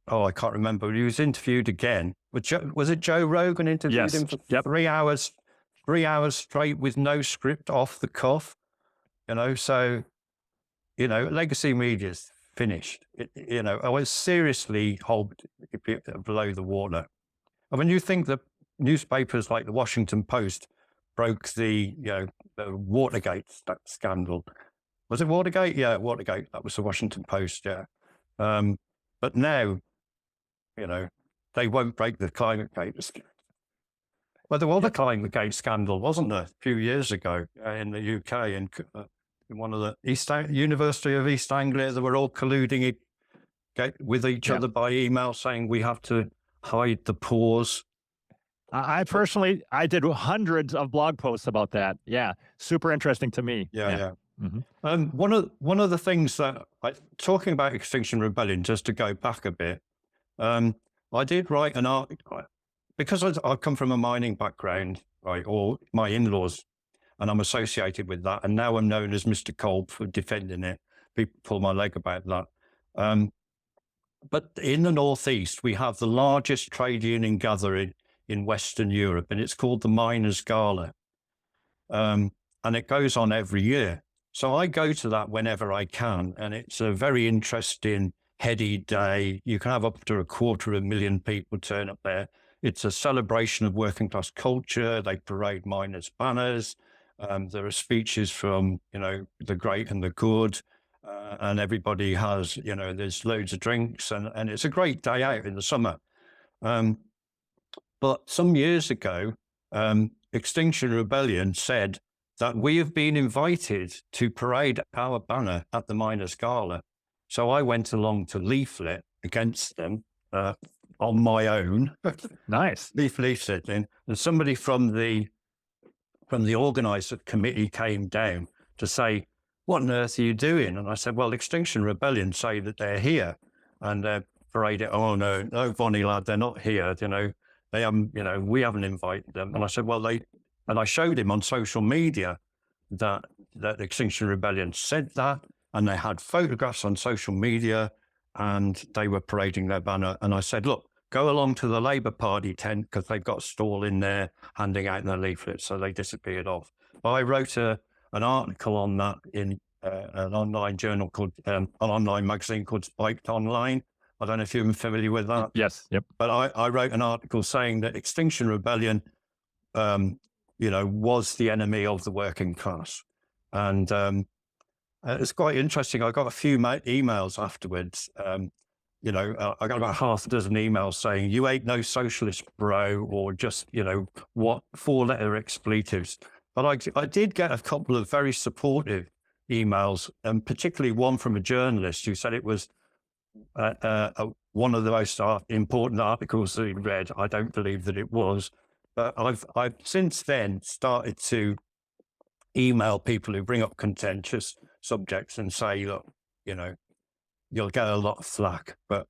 can't remember, he was interviewed again. Was it Joe Rogan interviewed him for 3 hours, 3 hours straight with no script, off the cuff, so, legacy media's finished. I was seriously held below the water. I mean, you think that newspapers like the Washington Post broke the Watergate scandal. Was it Watergate? Yeah, Watergate. That was the Washington Post, yeah. But now, they won't break the Climategate scandal. Well, there was a Climategate scandal, wasn't there, a few years ago in the UK, in one of the University of East Anglia. They were all colluding with each other by email, saying we have to hide the pores. I personally did hundreds of blog posts about that. Yeah, super interesting to me. Yeah. Mm-hmm. One of the things that, talking about Extinction Rebellion, just to go back a bit, I did write an article, because I come from a mining background, right, or my in-laws, and I'm associated with that. And now I'm known as Mr. Kolb for defending it. People pull my leg about that. But in the Northeast, we have the largest trade union gathering in Western Europe, and it's called the Miners' Gala. And it goes on every year. So I go to that whenever I can, and it's a very interesting, heady day. You can have up to 250,000 people turn up there. It's a celebration of working class culture. They parade miners' banners. There are speeches from, the great and the good, and everybody has, there's loads of drinks, and it's a great day out in the summer. But some years ago, Extinction Rebellion said that we have been invited to parade our banner at the Miners' Gala. So I went along to leaflet against them on my own. Nice. Leafleting, and somebody from the organiser committee came down to say, what on earth are you doing? And I said, well, Extinction Rebellion say that they're here and they're parading. Oh, no, Bonnie lad, they're not here. They haven't, we haven't invited them. And I said, well, and I showed him on social media that Extinction Rebellion said that, and they had photographs on social media and they were parading their banner. And I said, look, go along to the Labour Party tent because they've got a stall in there handing out their leaflets. So they disappeared off. But I wrote an article on that in an online journal called, an online magazine called Spiked Online. I don't know if you're familiar with that. Yes. Yep. But I wrote an article saying that Extinction Rebellion, was the enemy of the working class. And it's quite interesting. I got a few emails afterwards. I got about half a dozen emails saying, you ain't no socialist, bro, or just, what 4-letter expletives. But I did get a couple of very supportive emails, and particularly one from a journalist who said it was one of the most important articles that he read. I don't believe that it was, but I've since then started to email people who bring up contentious subjects and say, look, you'll get a lot of flack, but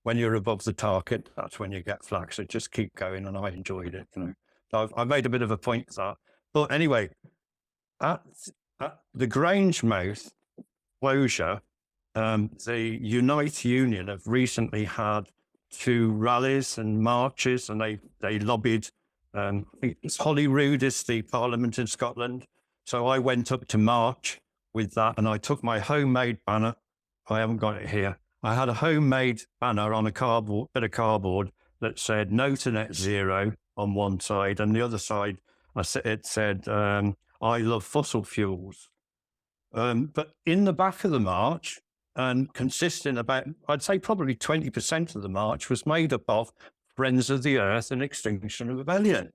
when you're above the target, that's when you get flack. So just keep going, and I enjoyed it. I made a bit of a point of that. But anyway, at the Grangemouth closure, the Unite Union have recently had 2 rallies and marches, and they lobbied. I think it's Holyrood is the parliament in Scotland. So I went up to march with that, and I took my homemade banner. I haven't got it here. I had a homemade banner on a bit of cardboard that said "No to Net Zero" on one side, and the other side, it said "I love fossil fuels." But in the back of the march, and consisting about, I'd say probably 20% of the march was made up of Friends of the Earth and Extinction Rebellion.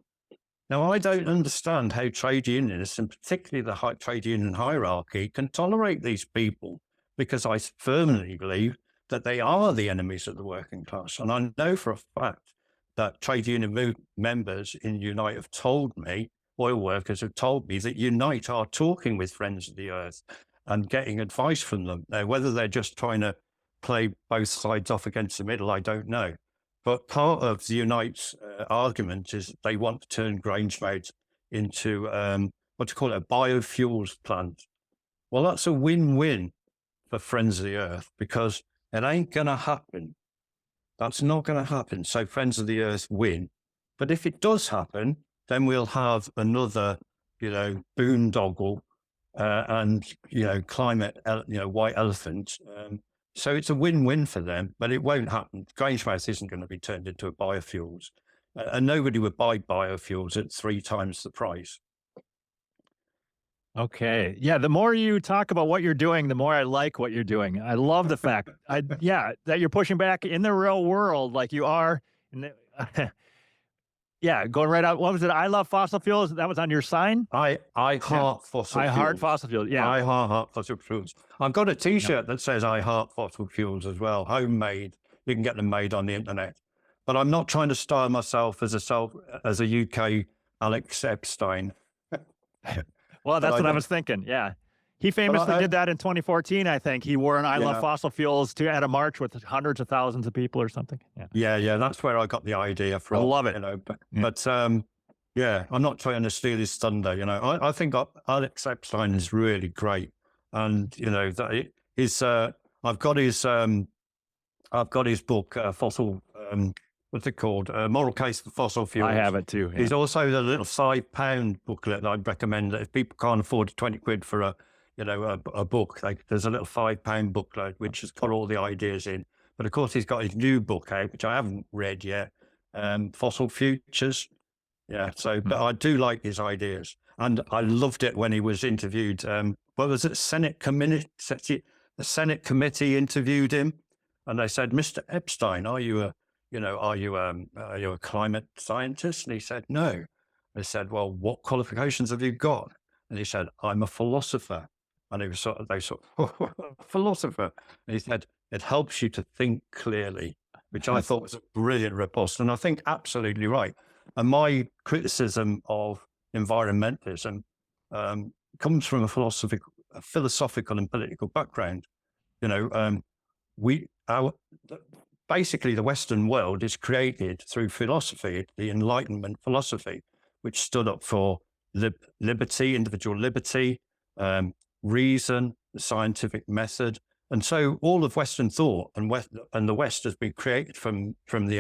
Now, I don't understand how trade unionists, and particularly the trade union hierarchy, can tolerate these people, because I firmly believe that they are the enemies of the working class. And I know for a fact that trade union members in Unite have told me, oil workers have told me, that Unite are talking with Friends of the Earth and getting advice from them. Now, whether they're just trying to play both sides off against the middle, I don't know. But part of the Unite's argument is they want to turn Grangemouth into, a biofuels plant. Well, that's a win-win for Friends of the Earth, because it ain't going to happen. That's not going to happen. So Friends of the Earth win. But if it does happen, then we'll have another, boondoggle and, climate, white elephant. So it's a win-win for them, but it won't happen. Grangemouth isn't going to be turned into a biofuels. And nobody would buy biofuels at 3 times the price. Okay. Yeah. The more you talk about what you're doing, the more I like what you're doing. I love the fact that you're pushing back in the real world like you are. Yeah, going right out. What was it? I love fossil fuels. That was on your sign? I heart fossil fuels. I heart fossil fuels. Yeah. I heart fossil fuels. I've got a T-shirt that says I heart fossil fuels as well, homemade. You can get them made on the internet. But I'm not trying to style myself as a UK Alex Epstein. Well, that's what I was thinking. Yeah. He famously did that in 2014, I think. He wore an I love fossil fuels at a march with hundreds of thousands of people or something. Yeah. That's where I got the idea from. I love it. But I'm not trying to steal his thunder. I think Alex Epstein is really great. And, I've got his book, Fossil, what's it called? Moral Case for Fossil Fuels. I have it too. Yeah. There's also the little £5 booklet that I'd recommend that if people can't afford 20 quid for a book, there's a little £5 booklet which has got all the ideas in. But of course, he's got his new book out, which I haven't read yet, Fossil Futures. Yeah, but I do like his ideas. And I loved it when he was interviewed. What was it? The Senate committee interviewed him, and they said, "Mr. Epstein, are you a climate scientist?" And he said, "No." They said, "Well, what qualifications have you got?" And he said, "I'm a philosopher." And they philosopher. And he said, "It helps you to think clearly," which I thought was a brilliant riposte. And I think absolutely right. And my criticism of environmentalism comes from a philosophical and political background. Basically, the Western world is created through philosophy, the Enlightenment philosophy, which stood up for liberty, individual liberty, reason, the scientific method. And so all of Western thought and the West has been created from the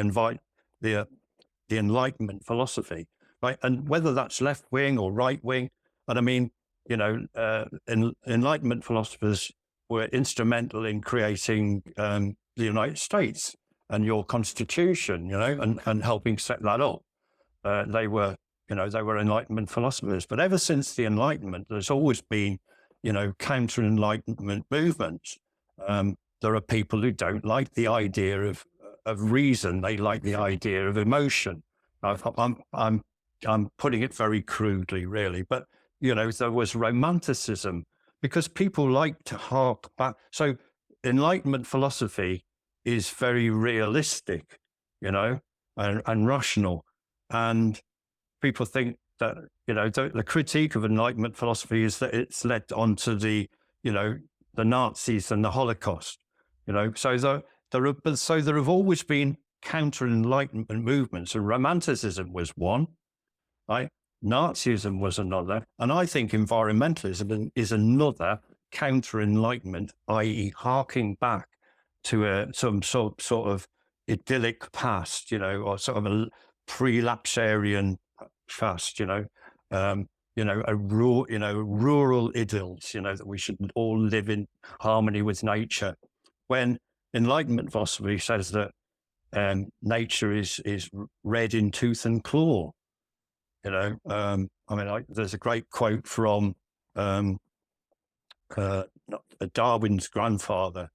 Enlightenment philosophy, right? And whether that's left wing or right wing, and I mean, Enlightenment philosophers were instrumental in creating the United States and your Constitution, and helping set that up. They were Enlightenment philosophers. But ever since the Enlightenment, there's always been, counter-Enlightenment movements. There are people who don't like the idea of reason; they like the idea of emotion. I'm putting it very crudely, really, but there was Romanticism because people like to hark back. So Enlightenment philosophy is very realistic, and rational, and people think that the critique of Enlightenment philosophy is that it's led on to the Nazis and the Holocaust. So there have always been counter-Enlightenment movements, and Romanticism was one, right? Nazism was another, and I think environmentalism is another counter-enlightenment, i.e. harking back to some sort of idyllic past, or sort of a pre-lapsarian past, rural idylls, that we should all live in harmony with nature. When Enlightenment philosophy says that nature is red in tooth and claw, there's a great quote from Darwin's grandfather,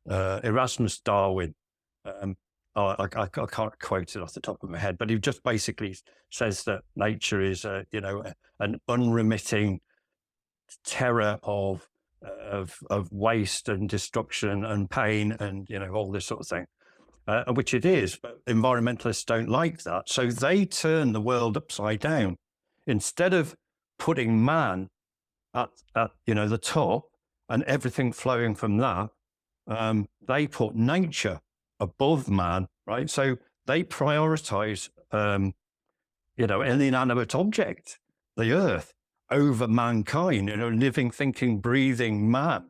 Erasmus Darwin. I can't quote it off the top of my head, but he just basically says that nature is, an unremitting terror of waste and destruction and pain and, all this sort of thing, which it is. But environmentalists don't like that. So they turn the world upside down. Instead of putting man at the top and everything flowing from that, they put nature above man, right? So they prioritize, an inanimate object, the earth, over mankind, living, thinking, breathing man.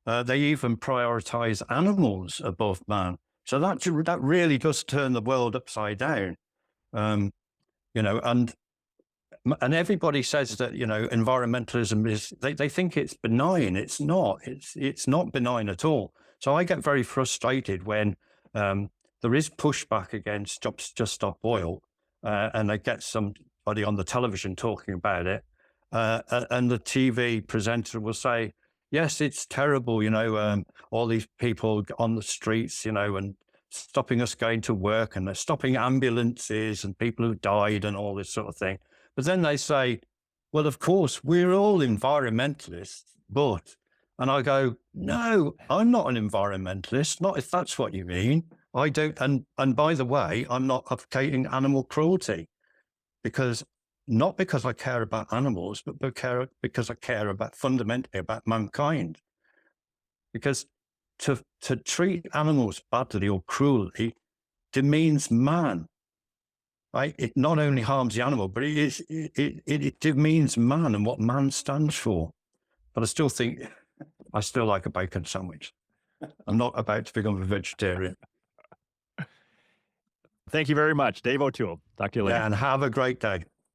They even prioritize animals above man. So that really does turn the world upside down, and everybody says that, environmentalism is, they think it's benign. It's not. It's not benign at all. So I get very frustrated when there is pushback against Just Stop Oil, and I get somebody on the television talking about it, and the TV presenter will say, yes, it's terrible, all these people on the streets, and stopping us going to work, and they're stopping ambulances and people who died and all this sort of thing. But then they say, well, of course, we're all environmentalists, but... And I go, no, I'm not an environmentalist, not if that's what you mean. I don't, and by the way, I'm not advocating animal cruelty, not because I care about animals, but because I care fundamentally about mankind. Because to treat animals badly or cruelly demeans man. Right? It not only harms the animal, but it demeans man and what man stands for. But I still like a bacon sandwich. I'm not about to become a vegetarian. Thank you very much, Dave O'Toole. Talk to you later. Yeah, and have a great day.